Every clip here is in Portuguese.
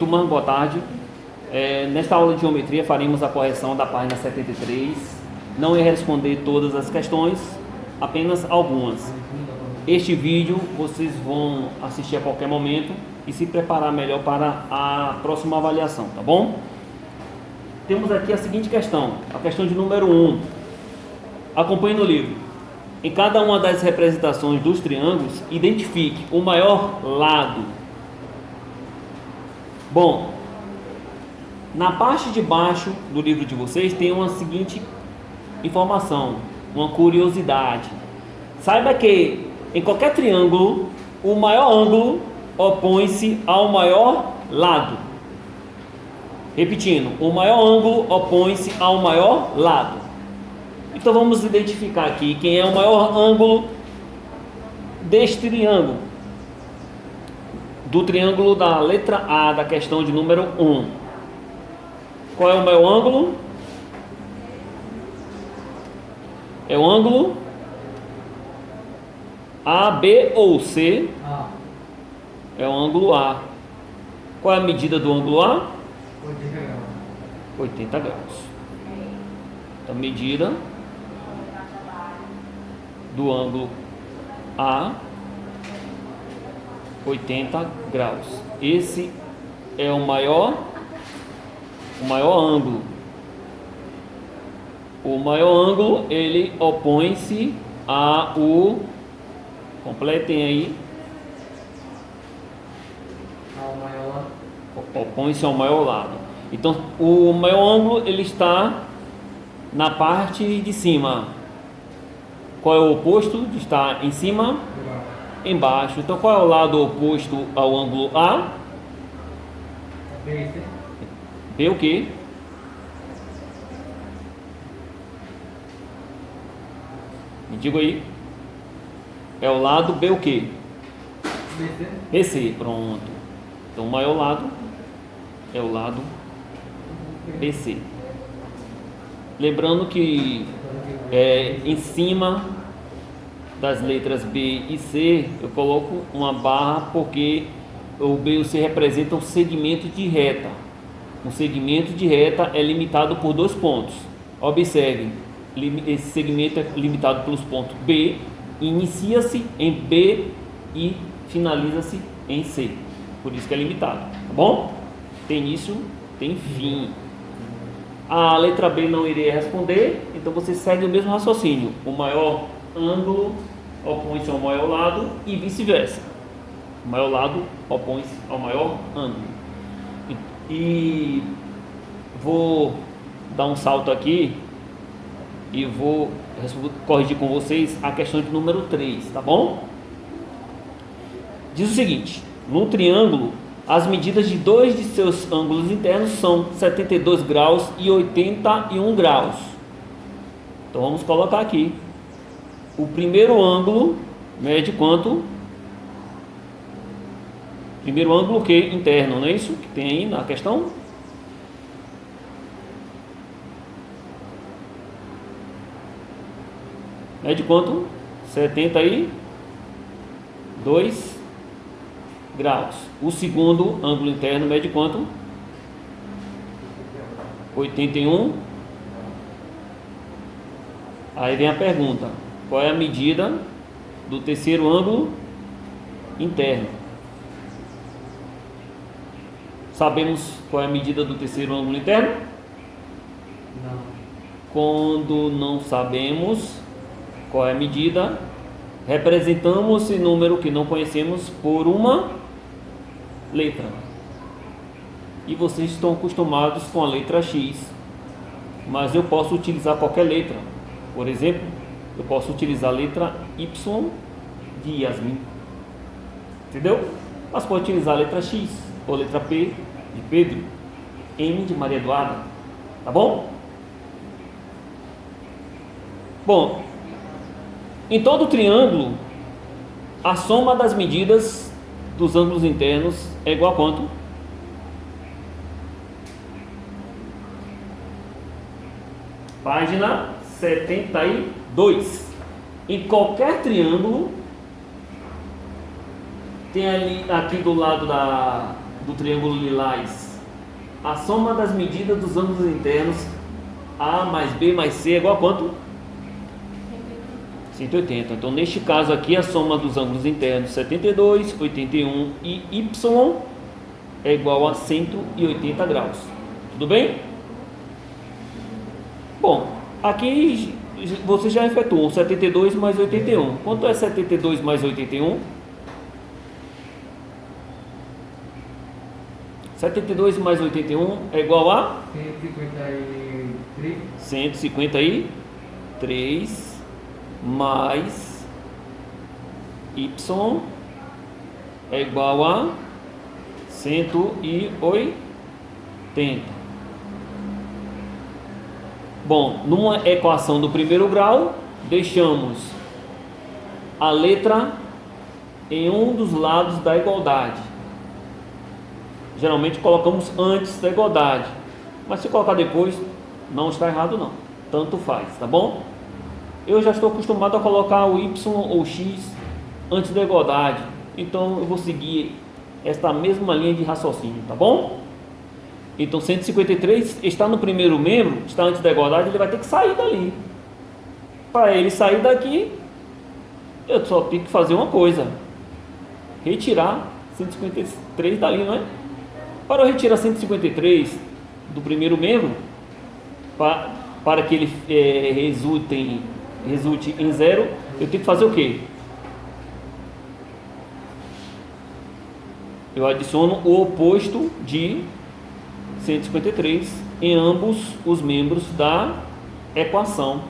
Turma, boa tarde. Nesta aula de geometria faremos a correção da página 73. Não irei responder todas as questões, apenas algumas. Este vídeo vocês vão assistir a qualquer momento e se preparar melhor para a próxima avaliação, tá bom? Temos aqui a seguinte questão, a questão de número 1. Acompanhe no livro. Em cada uma das representações dos triângulos, identifique o maior lado. Bom, na parte de baixo do livro de vocês tem uma seguinte informação, uma curiosidade. Saiba que em qualquer triângulo, o maior ângulo opõe-se ao maior lado. Repetindo, o maior ângulo opõe-se ao maior lado. Então vamos identificar aqui quem é o maior ângulo deste triângulo. Do triângulo da letra A da questão de número 1. Qual é o maior ângulo? É o ângulo A, B ou C? A. É o ângulo A. Qual é a medida do ângulo A? 80 graus. 80 graus. Então, medida do ângulo A, 80 graus. Esse é o maior ângulo. O maior ângulo, ele opõe-se ao... Completem aí. Ao maior lado. Opõe-se ao maior lado. Então, o maior ângulo, ele está na parte de cima. Qual é o oposto de estar em cima? Embaixo. Então, qual é o lado oposto ao ângulo A? B, C. B o quê? Me diga aí. É o lado B o quê? BC. BC, pronto. Então, o maior lado é o lado BC. Lembrando que em cima das letras B e C, eu coloco uma barra porque o B e o C representam um segmento de reta. Um segmento de reta é limitado por 2 pontos. Observe, esse segmento é limitado pelos pontos B, inicia-se em B e finaliza-se em C. Por isso que é limitado, tá bom? Tem início, tem fim. A letra B não irei responder, então você segue o mesmo raciocínio. O maior ângulo opõe-se ao maior lado e vice-versa. O maior lado opõe-se ao maior ângulo. E vou dar um salto aqui e vou corrigir com vocês a questão de número 3, tá bom? Diz o seguinte: no triângulo, as medidas de dois de seus ângulos internos são 72 graus e 81 graus. Então vamos colocar aqui. O primeiro ângulo mede quanto? Primeiro ângulo que interno, não é isso que tem aí na questão? Mede quanto? 72 graus. O segundo ângulo interno mede quanto? 81. Aí vem a pergunta: qual é a medida do terceiro ângulo interno? Sabemos qual é a medida do terceiro ângulo interno? Não. Quando não sabemos qual é a medida, representamos esse número que não conhecemos por uma letra. E vocês estão acostumados com a letra X, mas eu posso utilizar qualquer letra. Por exemplo, eu posso utilizar a letra Y de Yasmin, entendeu? Mas pode utilizar a letra X ou a letra P de Pedro, M de Maria Eduarda, tá bom? Bom, em todo triângulo, a soma das medidas dos ângulos internos é igual a quanto? Página 72. Em qualquer triângulo, tem ali aqui do lado do triângulo lilás, a soma das medidas dos ângulos internos A mais B mais C é igual a quanto? 180. Então, neste caso aqui, a soma dos ângulos internos 72, 81 e Y é igual a 180 graus. Tudo bem? Bom, aqui você já efetuou 72 mais 81. Quanto é 72 mais 81? 72 mais 81 é igual a 153. 153 mais Y é igual a 180. Bom, numa equação do primeiro grau, deixamos a letra em um dos lados da igualdade. Geralmente colocamos antes da igualdade, mas se colocar depois, não está errado não, tanto faz, tá bom? Eu já estou acostumado a colocar o Y ou X antes da igualdade, então eu vou seguir esta mesma linha de raciocínio, tá bom? Então 153 está no primeiro membro, está antes da igualdade, ele vai ter que sair dali. Para ele sair daqui, eu só tenho que fazer uma coisa: retirar 153 dali, não é? Para eu retirar 153 do primeiro membro, para que ele resulte em zero, eu tenho que fazer o quê? Eu adiciono o oposto de 153 em ambos os membros da equação.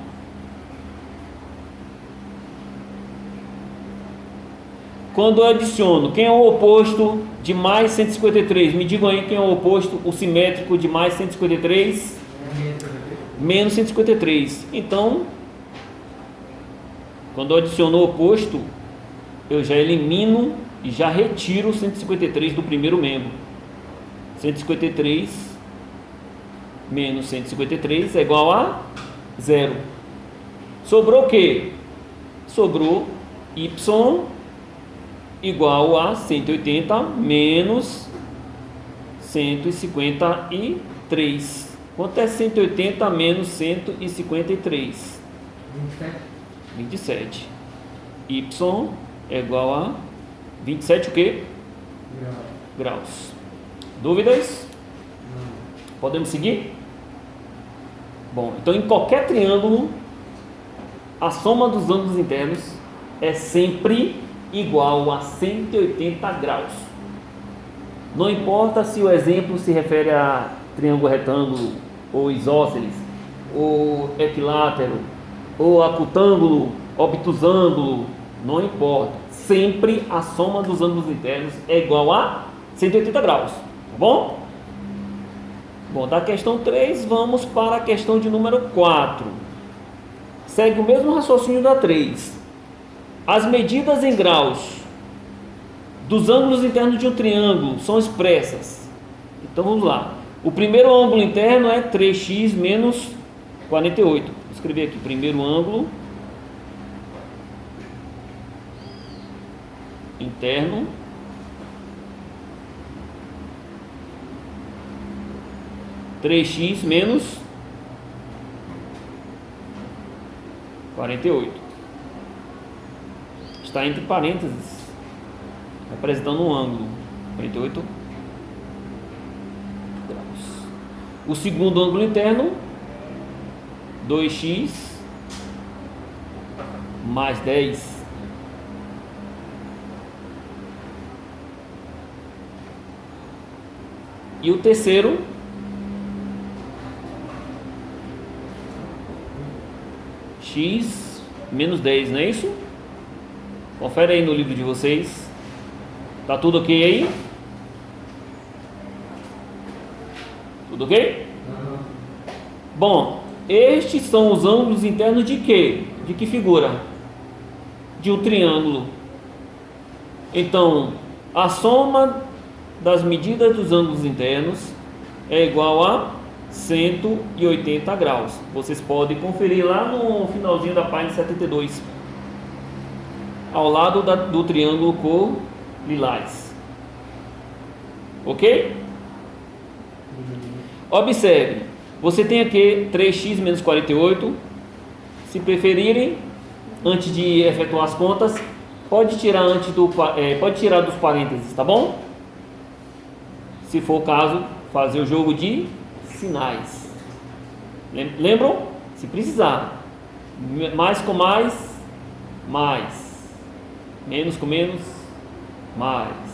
Quando eu adiciono, quem é o oposto de mais 153? Me digam aí quem é o oposto, o simétrico de mais 153? Menos 153. Então, quando eu adiciono o oposto, eu já elimino e já retiro 153 do primeiro membro. 153 menos 153 é igual a 0. Sobrou o quê? Sobrou Y igual a 180 menos 153. Quanto é 180 menos 153? 27. Y é igual a 27 o quê? Graus. Dúvidas? Não. Podemos seguir? Bom, então em qualquer triângulo, a soma dos ângulos internos é sempre igual a 180 graus. Não importa se o exemplo se refere a triângulo retângulo, ou isósceles, ou equilátero, ou acutângulo, obtusângulo, não importa. Sempre a soma dos ângulos internos é igual a 180 graus. Tá bom? Bom, da questão 3, vamos para a questão de número 4. Segue o mesmo raciocínio da 3. As medidas em graus dos ângulos internos de um triângulo são expressas. Então vamos lá. O primeiro ângulo interno é 3x menos 48. Vou escrever aqui, primeiro ângulo interno (3x menos 48). Está entre parênteses, representando um ângulo 48 graus. O segundo ângulo interno, 2x mais 10. E o terceiro, x menos 10, não é isso? Confere aí no livro de vocês. Tá tudo ok aí? Tudo ok? Bom, estes são os ângulos internos de quê? De que figura? De um triângulo. Então, a soma das medidas dos ângulos internos é igual a 180 graus. Vocês podem conferir lá no finalzinho da página 72, ao lado do triângulo cor lilás. Ok? Observe, você tem aqui 3x menos 48. Se preferirem, antes de efetuar as contas, pode tirar dos parênteses, tá bom? Se for o caso, fazer o jogo de sinais. Lembram? Se precisar, mais com mais, mais, menos com menos, mais.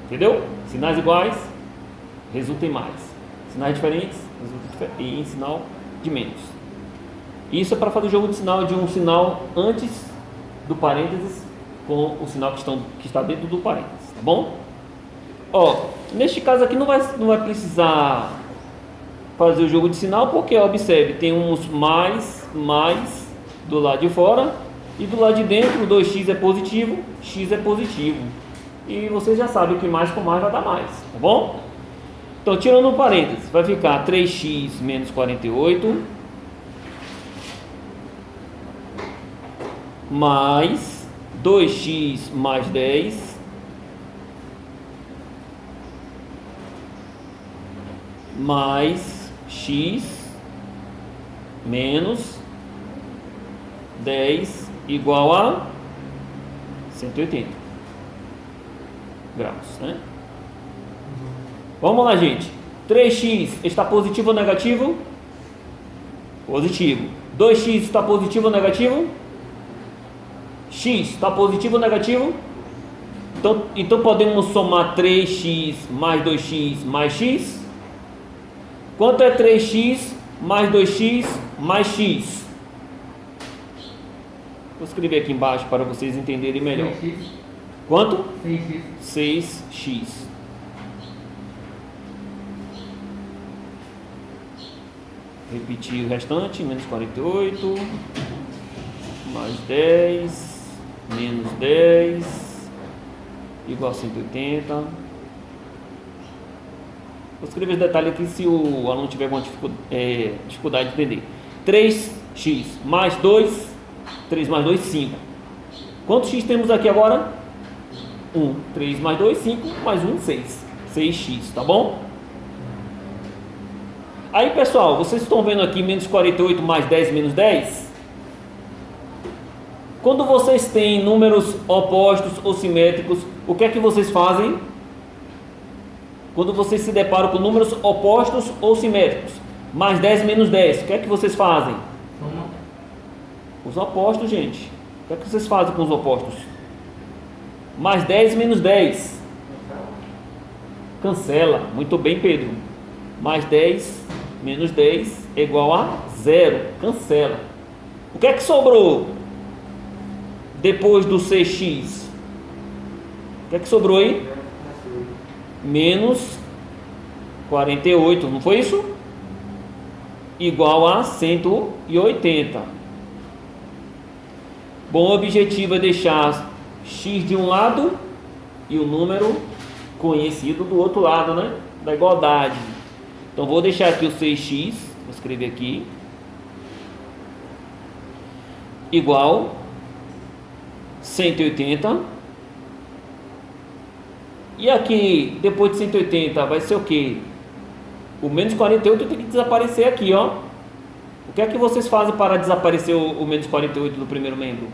Entendeu? Sinais iguais resulta em mais. Sinais diferentes resulta em sinal de menos. Isso é para fazer o jogo de sinal de um sinal antes do parênteses com o sinal que está dentro do parênteses, tá bom? Ó, neste caso aqui não vai precisar fazer o jogo de sinal, porque observe, tem uns mais do lado de fora e do lado de dentro 2x é positivo, x é positivo. E vocês já sabem que mais com mais vai dar mais, tá bom? Então, tirando um parênteses, vai ficar 3x menos 48 mais 2x mais 10 mais x menos 10 igual a 180 graus, né? Vamos lá, gente. 3x está positivo ou negativo? Positivo. 2x está positivo ou negativo? X está positivo ou negativo? Então podemos somar 3x mais 2x mais x? Quanto é 3x mais 2x mais x? Vou escrever aqui embaixo para vocês entenderem melhor. 6x. Quanto? 6x. 6x. Repetir o restante, menos 48, mais 10, menos 10, igual a 180. Vou escrever os detalhes aqui se o aluno tiver alguma dificuldade de entender. 3x mais 2, 3 mais 2, 5. Quantos x temos aqui agora? 1. 3 mais 2, 5, mais 1, 6. 6x, tá bom? Aí, pessoal, vocês estão vendo aqui menos 48 mais 10 menos 10? Quando vocês têm números opostos ou simétricos, o que é que vocês fazem? Quando vocês se deparam com números opostos ou simétricos, mais 10 menos 10, o que é que vocês fazem? Soma. Os opostos, gente. O que é que vocês fazem com os opostos? Mais 10 menos 10. Cancela. Muito bem, Pedro. Mais 10 menos 10 é igual a 0. Cancela. O que é que sobrou depois do 6x? O que é que sobrou aí? Menos 48, não foi isso? Igual a 180. Bom, o objetivo é deixar x de um lado e o número conhecido do outro lado, né? Da igualdade. Então vou deixar aqui o 6x, vou escrever aqui, igual 180. E aqui, depois de 180, vai ser o quê? O menos 48 tem que desaparecer aqui, ó. O que é que vocês fazem para desaparecer o menos 48 do primeiro membro?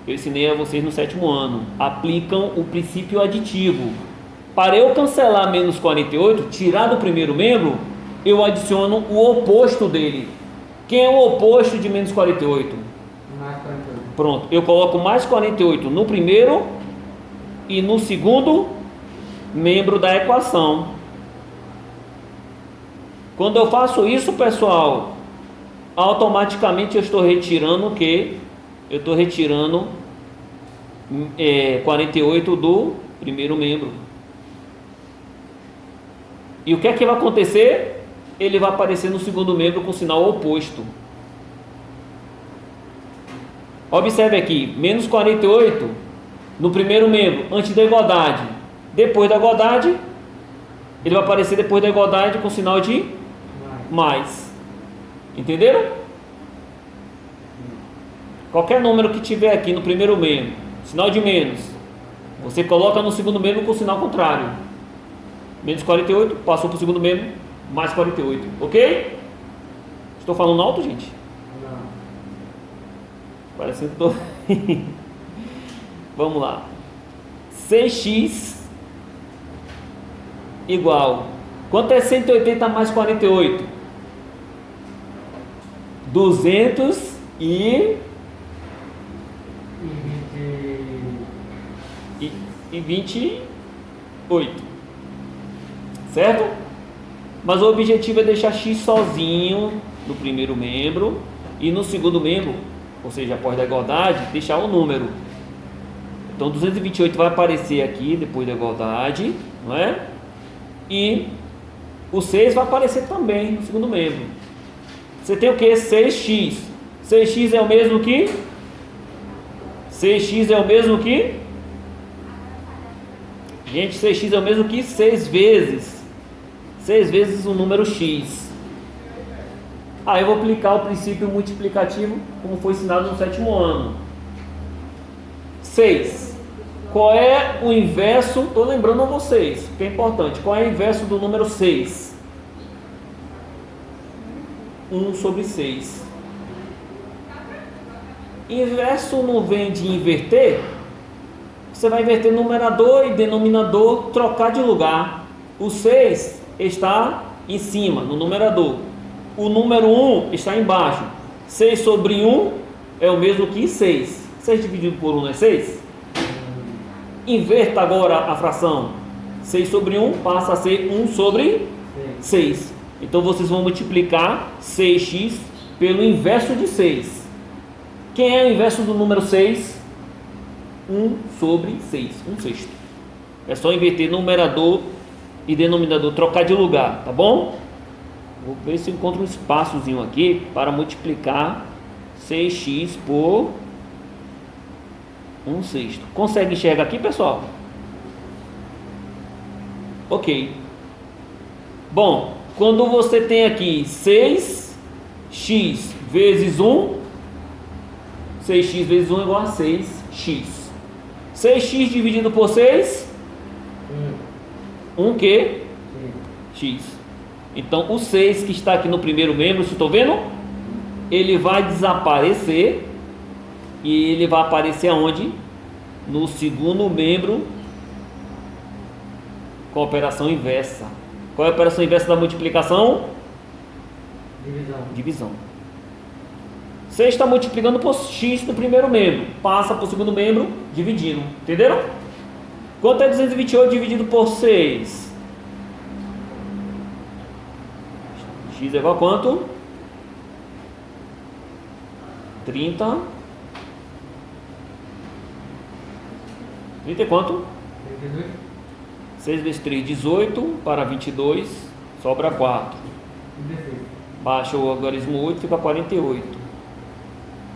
Eu ensinei a vocês no 7º ano. Aplicam o princípio aditivo. Para eu cancelar menos 48, tirar do primeiro membro, eu adiciono o oposto dele. Quem é o oposto de menos 48? Mais 48. Pronto, eu coloco mais 48 no primeiro e no segundo membro da equação. Quando eu faço isso, pessoal, automaticamente eu estou retirando o quê? Eu estou retirando 48 do primeiro membro. E o que é que vai acontecer? Ele vai aparecer no segundo membro com sinal oposto. Observe aqui, menos 48 no primeiro membro, antes da igualdade. Depois da igualdade, ele vai aparecer depois da igualdade com sinal de mais. Entenderam? Qualquer número que tiver aqui no primeiro membro, sinal de menos, Você coloca no segundo membro com o sinal contrário. Menos 48, passou para o segundo membro, mais 48. Ok? Estou falando alto, gente? Não. Parece que estou... Vamos lá. 6x igual... Quanto é 180 mais 48? 228. Certo? Mas o objetivo é deixar x sozinho no primeiro membro e no segundo membro, ou seja, após da igualdade, deixar o número. Então 228 vai aparecer aqui depois da igualdade, não é? E o 6 vai aparecer também no segundo membro. Você tem o que? 6x. 6x é o mesmo que? 6x é o mesmo que? Gente, 6x é o mesmo que 6 vezes. 6 vezes o número x. Aí eu vou aplicar o princípio multiplicativo como foi ensinado no 7º ano. 6. Qual é o inverso? Estou lembrando a vocês, que é importante. Qual é o inverso do número 6? 1 sobre 6. Inverso não vem de inverter. Você vai inverter numerador e denominador, trocar de lugar. O 6 está em cima, no numerador. O número 1 está embaixo. 6 sobre 1 é o mesmo que 6. 6 dividido por 1 não é 6? Inverta agora a fração. 6 sobre 1 passa a ser 1 sobre 6. Então vocês vão multiplicar 6x pelo inverso de 6. Quem é o inverso do número 6? 1 sobre 6, 1 sexto. É só inverter numerador e denominador, trocar de lugar, tá bom? Vou ver se eu encontro um espaçozinho aqui para multiplicar 6x por 1 sexto. Consegue enxergar aqui, pessoal? Ok. Bom, quando você tem aqui 6x vezes 1, 6x vezes 1 é igual a 6x. 6x dividido por 6, 1 que? X. Então o 6 que está aqui no primeiro membro, vocês estão vendo? Ele vai desaparecer e ele vai aparecer aonde? No segundo membro com a operação inversa. Qual é a operação inversa da multiplicação? Divisão. 6 está multiplicando por x no primeiro membro, passa para o segundo membro dividindo, entenderam? Quanto é 228 dividido por 6? X é igual a quanto? 30. 30 é quanto? 6 vezes 3, 18, para 22, sobra 4. Baixa o algarismo 8, fica 48.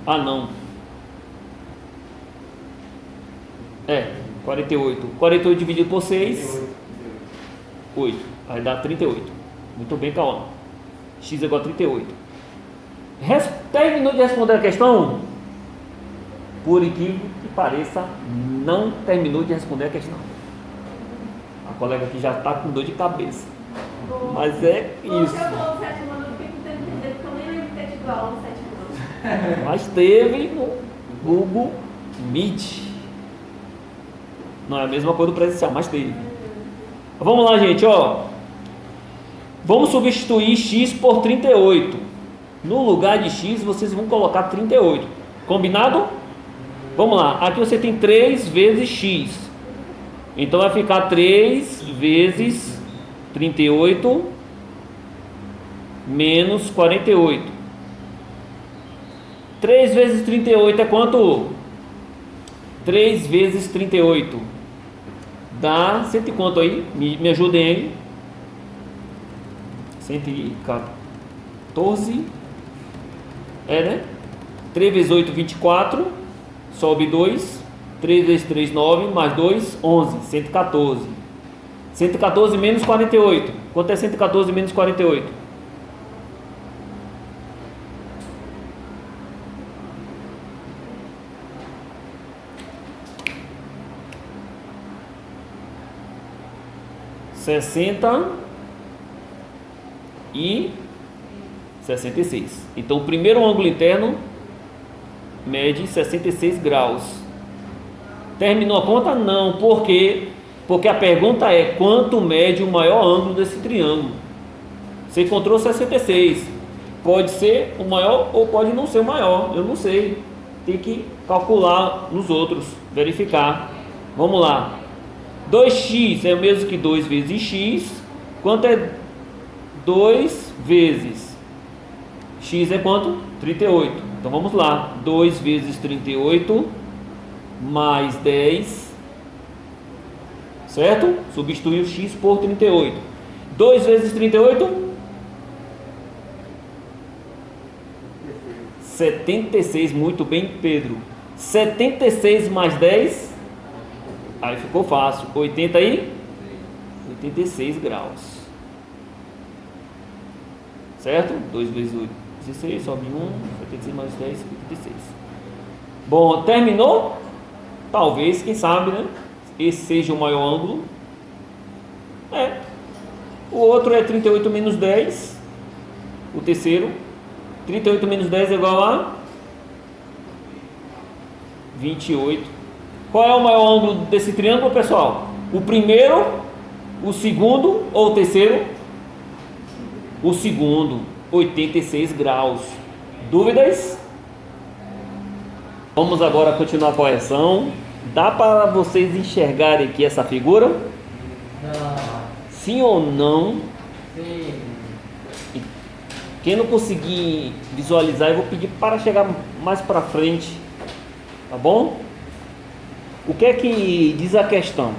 Ah, não. 48. 48 dividido por 6, 8. Aí dá 38. Muito bem, Cauã. X é igual a 38. Terminou de responder a questão? Por incrível que pareça, não terminou de responder a questão. A colega aqui já está com dor de cabeça. Mas é isso. Mas teve no Google Meet. Não é a mesma coisa do presencial, mas teve. Vamos lá, gente, ó. Vamos substituir x por 38. No lugar de x, vocês vão colocar 38. Combinado? Vamos lá. Aqui você tem 3 vezes x. Então vai ficar 3 vezes 38 menos 48. 3 vezes 38 é quanto? 3 vezes 38 dá cento e quanto aí? Me ajudem aí. 114. Né? 3 vezes 8, 24. Sobe 2. 3 vezes 3, 9. Mais 2, 11. 114. 114 menos 48. Quanto é 114 menos 48? 60 e 66. Então o primeiro ângulo interno mede 66 graus. Terminou a conta? Não. Por quê? Porque a pergunta é: quanto mede o maior ângulo desse triângulo? Você encontrou 66. Pode ser o maior ou pode não ser o maior. Eu não sei. Tem que calcular nos outros, verificar. Vamos lá. 2x é o mesmo que 2 vezes x. Quanto é 2 vezes? X é quanto? 38. Então vamos lá. 2 vezes 38 mais 10. Certo? Substitui o x por 38. 2 vezes 38? 76. Muito bem, Pedro. 76 mais 10? Aí ficou fácil. 80 aí? 86 graus. Certo? 2 vezes 8, 16, sobe 1, 76 mais 10, 86. Bom, terminou? Talvez, quem sabe, né? Esse seja o maior ângulo. O outro é 38 menos 10. O terceiro. 38 menos 10 é igual a 28. Qual é o maior ângulo desse triângulo, pessoal? O primeiro, o segundo ou o terceiro? O segundo, 86 graus. Dúvidas? Vamos agora continuar a correção. Dá para vocês enxergarem aqui essa figura? Não. Sim ou não? Sim. Quem não conseguir visualizar, eu vou pedir para chegar mais para frente, tá bom? O que é que diz a questão?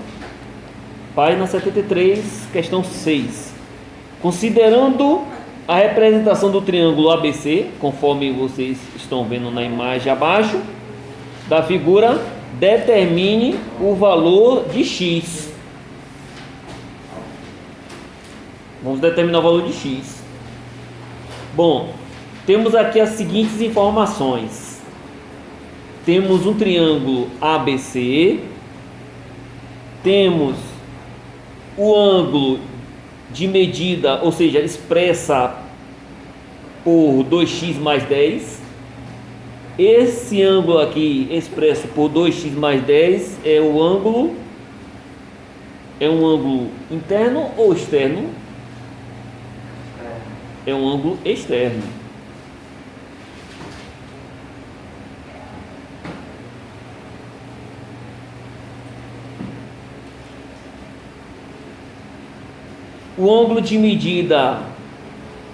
Página 73, questão 6. Considerando a representação do triângulo ABC, conforme vocês estão vendo na imagem abaixo da figura, determine o valor de x. Vamos determinar o valor de x. Bom, temos aqui as seguintes informações. Temos um triângulo ABC, temos o ângulo de medida, ou seja, expressa por 2x mais 10. Esse ângulo aqui expresso por 2x mais 10 é o ângulo, é um ângulo interno ou externo? É um ângulo externo. O ângulo de medida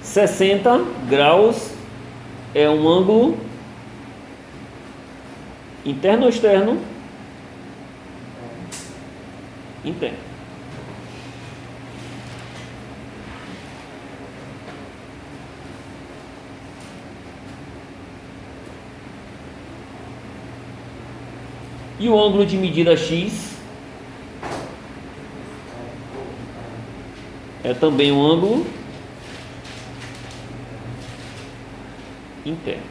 60 graus é um ângulo interno ou externo? Interno. E o ângulo de medida x é também um ângulo interno.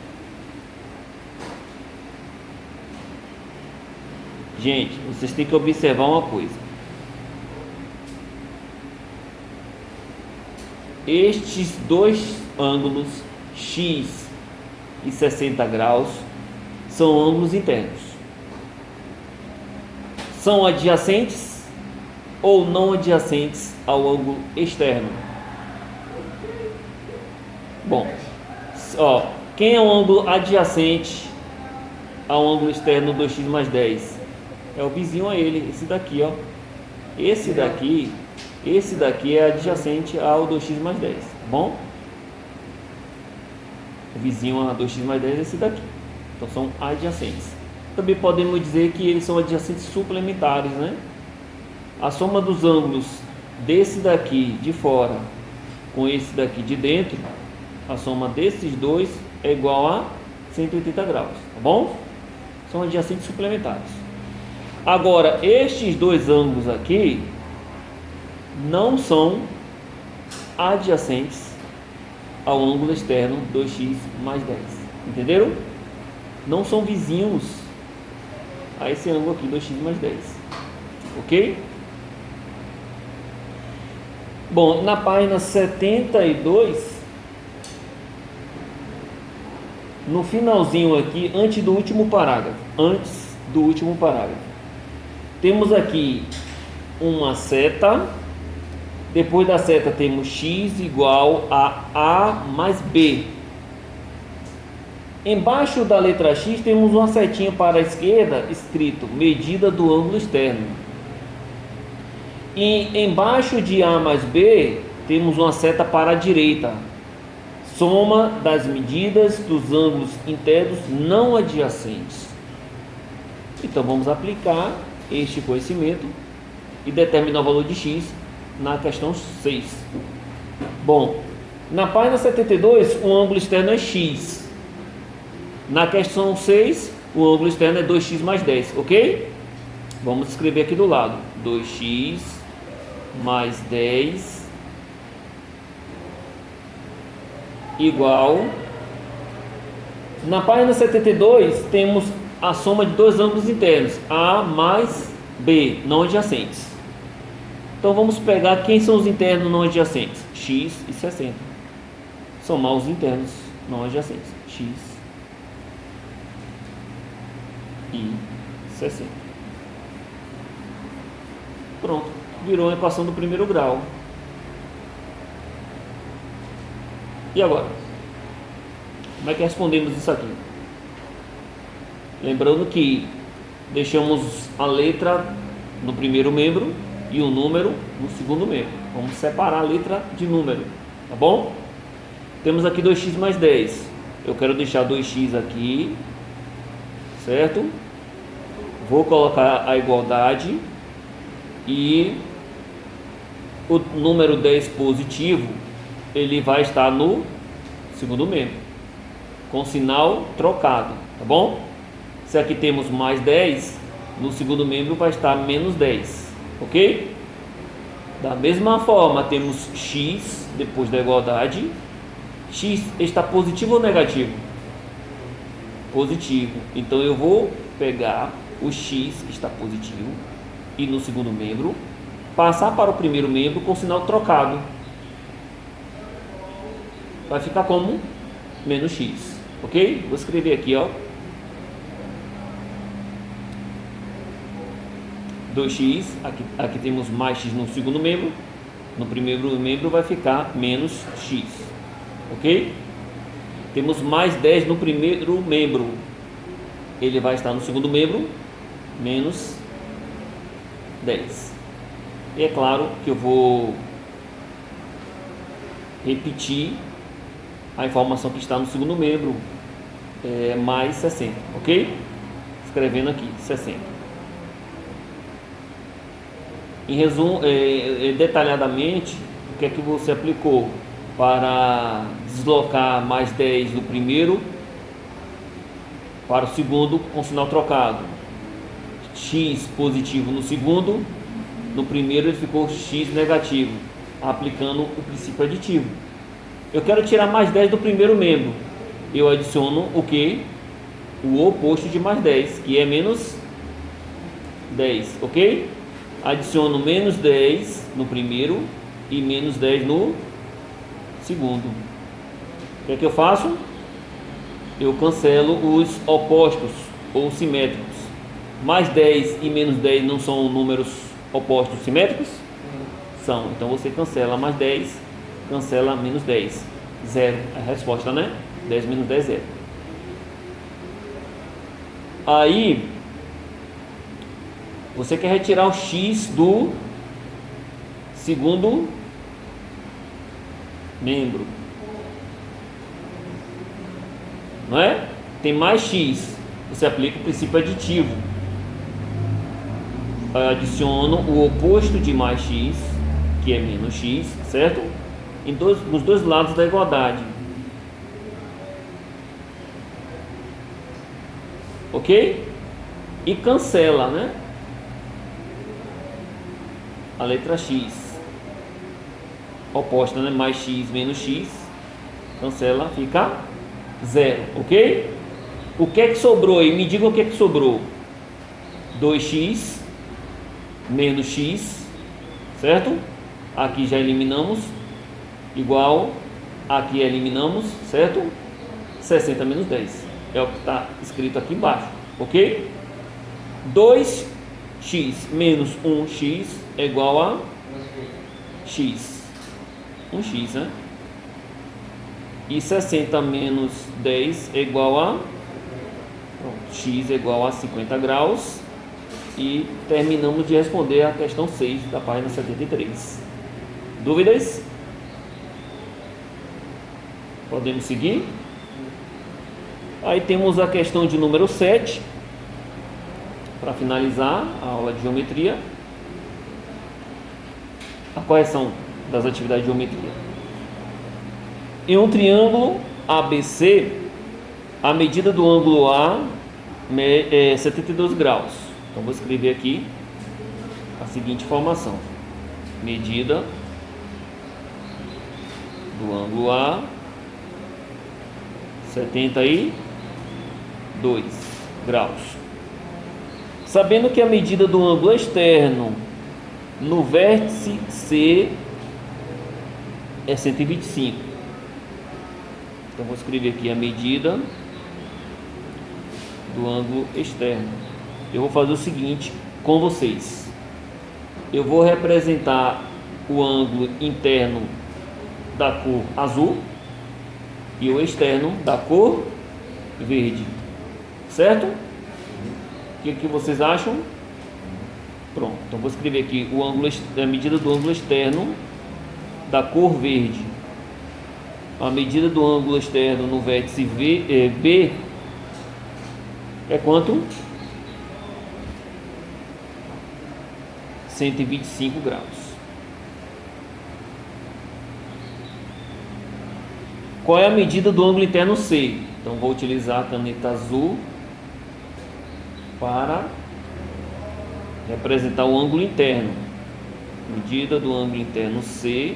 Gente, vocês têm que observar uma coisa. Estes dois ângulos, x e 60 graus, são ângulos internos. São adjacentes ou não adjacentes ao ângulo externo? Bom, quem é o ângulo adjacente ao ângulo externo 2x mais 10? É o vizinho a ele, esse daqui, ó. Esse daqui é adjacente ao 2x mais 10, tá bom? O vizinho a 2x mais 10 é esse daqui. Então são adjacentes. Também podemos dizer que eles são adjacentes suplementares, né? A soma dos ângulos desse daqui de fora com esse daqui de dentro, a soma desses dois é igual a 180 graus, tá bom? São adjacentes suplementares. Agora, estes dois ângulos aqui não são adjacentes ao ângulo externo 2x mais 10. Entenderam? Não são vizinhos a esse ângulo aqui 2x mais 10. Ok? Bom, na página 72, no finalzinho aqui, antes do último parágrafo, temos aqui uma seta. Depois da seta temos x igual a mais b. Embaixo da letra x temos uma setinha para a esquerda escrito medida do ângulo externo. E embaixo de a mais b temos uma seta para a direita, soma das medidas dos ângulos internos não adjacentes. Então vamos aplicar este conhecimento e determinar o valor de x na questão 6. Bom, na página 72 o ângulo externo é x. Na questão 6 o ângulo externo é 2x mais 10, ok? Vamos escrever aqui do lado 2x mais 10 igual. Na página 72 temos a soma de dois ângulos internos, A mais B, não adjacentes. Então vamos pegar quem são os internos não adjacentes, x e 60. Somar os internos não adjacentes, x e 60. Pronto, virou uma equação do primeiro grau. E agora? Como é que respondemos isso aqui? Lembrando que deixamos a letra no primeiro membro e o número no segundo membro. Vamos separar a letra de número, tá bom? Temos aqui 2x mais 10. Eu quero deixar 2x aqui, certo? Vou colocar a igualdade e o número 10 positivo ele vai estar no segundo membro, com sinal trocado, tá bom? Se aqui temos mais 10, no segundo membro vai estar menos 10, ok? Da mesma forma, temos x depois da igualdade. X está positivo ou negativo? Positivo. Então eu vou pegar o x que está positivo e no segundo membro passar para o primeiro membro com sinal trocado. Vai ficar como menos x, ok? Vou escrever aqui, ó, 2x, aqui temos mais x no segundo membro, no primeiro membro vai ficar menos x, ok? Temos mais 10 no primeiro membro, ele vai estar no segundo membro, menos 10. E é claro que eu vou repetir a informação que está no segundo membro, mais 60, ok? Escrevendo aqui 60. Em resumo, detalhadamente, o que é que você aplicou para deslocar mais 10 do primeiro para o segundo com sinal trocado? X positivo no segundo, no primeiro ele ficou x negativo, aplicando o princípio aditivo. Eu quero tirar mais 10 do primeiro membro, eu adiciono o que? O oposto de mais 10, que é menos 10, ok? Adiciono menos 10 no primeiro e menos 10 no segundo. O que é que eu faço? Eu cancelo os opostos ou simétricos. Mais 10 e menos 10 não são números opostos simétricos? São. Então você cancela mais 10, cancela menos 10. Zero. É a resposta, né? 10 menos 10 é 0. Aí você quer retirar o x do segundo membro, não é? Tem mais x, você aplica o princípio aditivo. Adiciono o oposto de mais x, que é menos x, certo? Nos dois lados da igualdade, ok? E cancela, né? A letra x oposta, né? Mais x menos x, cancela, fica 0, ok? O que é que sobrou aí? Me diga o que é que sobrou. 2x menos x, certo? Aqui já eliminamos, igual, aqui eliminamos, certo? 60 menos 10, é o que está escrito aqui embaixo, ok? 2x menos 1x é igual a x, 1x, né? E 60 menos 10 é igual a x é igual a 50 graus. E terminamos de responder a questão 6 da página 73. Dúvidas? Podemos seguir? Aí temos a questão de número 7, para finalizar a aula de geometria. A correção das atividades de geometria. Em um triângulo ABC, a medida do ângulo A é 72 graus. Então vou escrever aqui a seguinte informação: medida do ângulo A 72 graus. Sabendo que a medida do ângulo externo no vértice C é 125. Então vou escrever aqui a medida do ângulo externo. Eu vou fazer o seguinte com vocês: eu vou representar o ângulo interno da cor azul e o externo da cor verde, certo? O que vocês acham? Pronto, então vou escrever aqui o ângulo, a medida do ângulo externo da cor verde. A medida do ângulo externo no vértice B é quanto? 125 graus. Qual é a medida do ângulo interno C? Então vou utilizar a caneta azul para representar o ângulo interno. Medida do ângulo interno C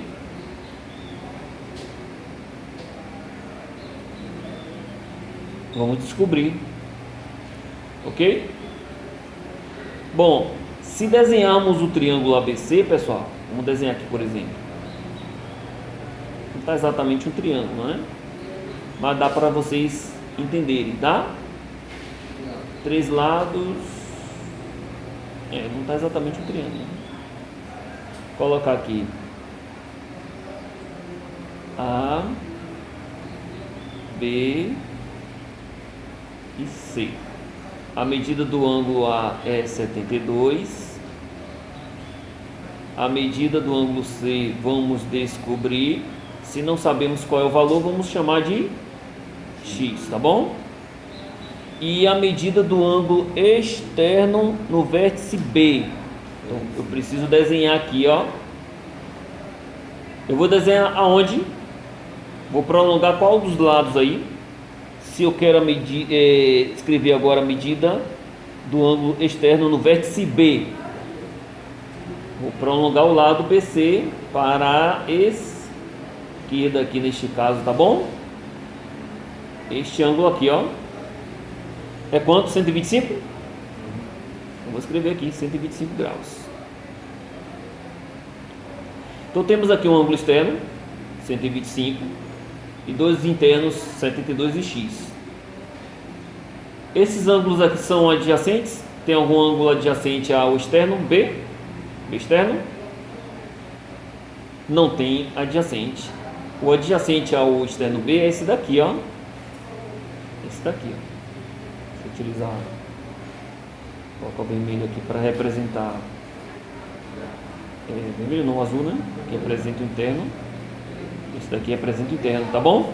vamos descobrir, ok? Bom, se desenharmos o triângulo ABC, pessoal, vamos desenhar aqui, por exemplo. Não está exatamente um triângulo, né? Mas dá para vocês entenderem, tá? 3 lados. Não está exatamente um triângulo. Vou colocar aqui A, B e C. A medida do ângulo A é 72. A medida do ângulo C vamos descobrir. Se não sabemos qual é o valor, vamos chamar de x, tá bom? E a medida do ângulo externo no vértice B. Então, eu preciso desenhar aqui, ó. Eu vou desenhar aonde? Vou prolongar qual dos lados aí? Se eu quero escrever agora a medida do ângulo externo no vértice B, vou prolongar o lado BC para a esquerda aqui neste caso, tá bom? Este ângulo aqui, ó, é quanto? 125? Eu vou escrever aqui 125 graus. Então temos aqui um ângulo externo 125 e dois internos 72 e x. Esses ângulos aqui são adjacentes? Tem algum ângulo adjacente ao externo B? B externo? Não tem adjacente. O adjacente ao externo B é esse daqui, ó. Esse daqui, ó. Vou utilizar, colocar o vermelho aqui para representar. Vermelho não, azul, né? Que representa o interno. Esse daqui representa o interno, tá bom?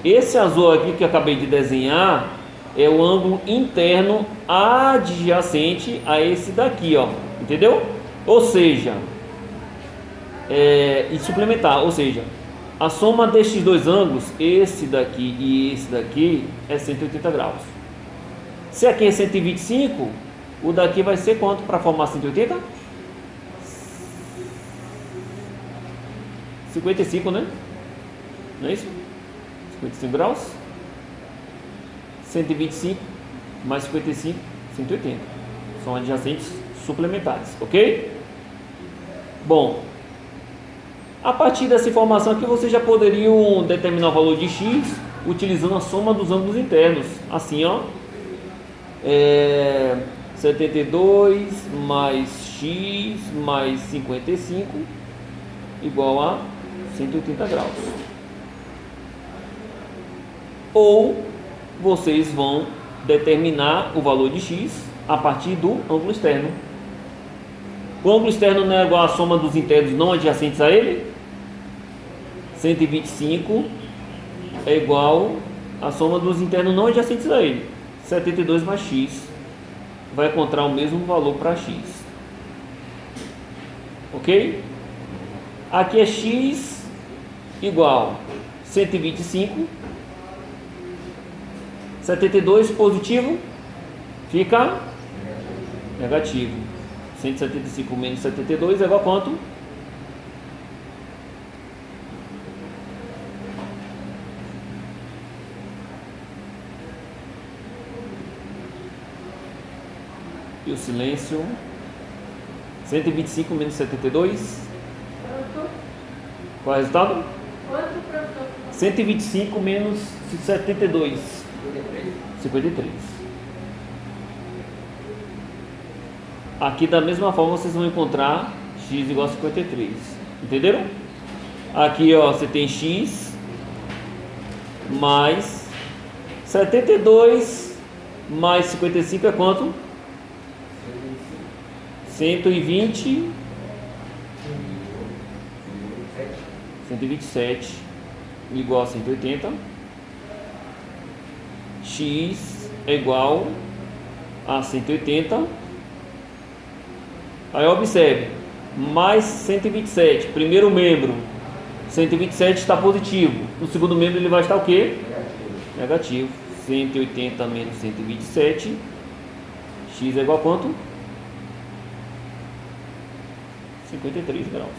Esse azul aqui que eu acabei de desenhar é o ângulo interno adjacente a esse daqui, ó. Entendeu? Ou seja, e suplementar, ou seja, a soma destes dois ângulos, esse daqui e esse daqui, é 180 graus. Se aqui é 125, o daqui vai ser quanto para formar 180? 55, né? Não é isso? 55 graus. 125 mais 55, 180. São adjacentes suplementares, ok? Bom, A partir dessa informação aqui, vocês já poderiam determinar o valor de x utilizando a soma dos ângulos internos. Assim, ó. 72 mais x mais 55 igual a 180 graus. Ou vocês vão determinar o valor de x a partir do ângulo externo. O ângulo externo não é igual à soma dos internos não adjacentes a ele? 125 é igual à soma dos internos não adjacentes a ele. 72 mais x vai encontrar o mesmo valor para x. Ok? Aqui é x igual 125. 72 positivo fica negativo. 175 menos 72 é igual a quanto? E o silêncio. 125 menos 72. Qual é o resultado? Quanto, professor? 125 menos 72. 53. Aqui da mesma forma vocês vão encontrar x igual a 53. Entenderam? Aqui, ó, você tem x mais 72 mais 55 é quanto? 120. 127 igual a 180. X é igual a 180. Aí observe, mais 127, primeiro membro, 127 está positivo. No segundo membro ele vai estar o quê? Negativo. 180 menos 127. X é igual a quanto? 53 graus.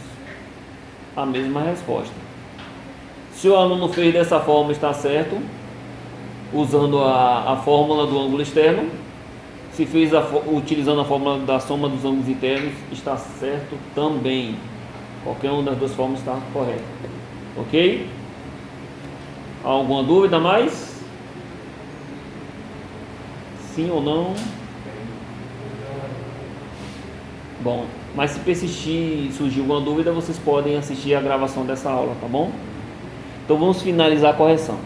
A mesma resposta. Se o aluno fez dessa forma, está certo, usando a fórmula do ângulo externo. Se fez utilizando a fórmula da soma dos ângulos internos, está certo também. Qualquer uma das duas formas está correta. Ok? Alguma dúvida mais? Sim ou não? Bom, mas se persistir, surgir alguma dúvida, vocês podem assistir a gravação dessa aula, tá bom? Então vamos finalizar a correção.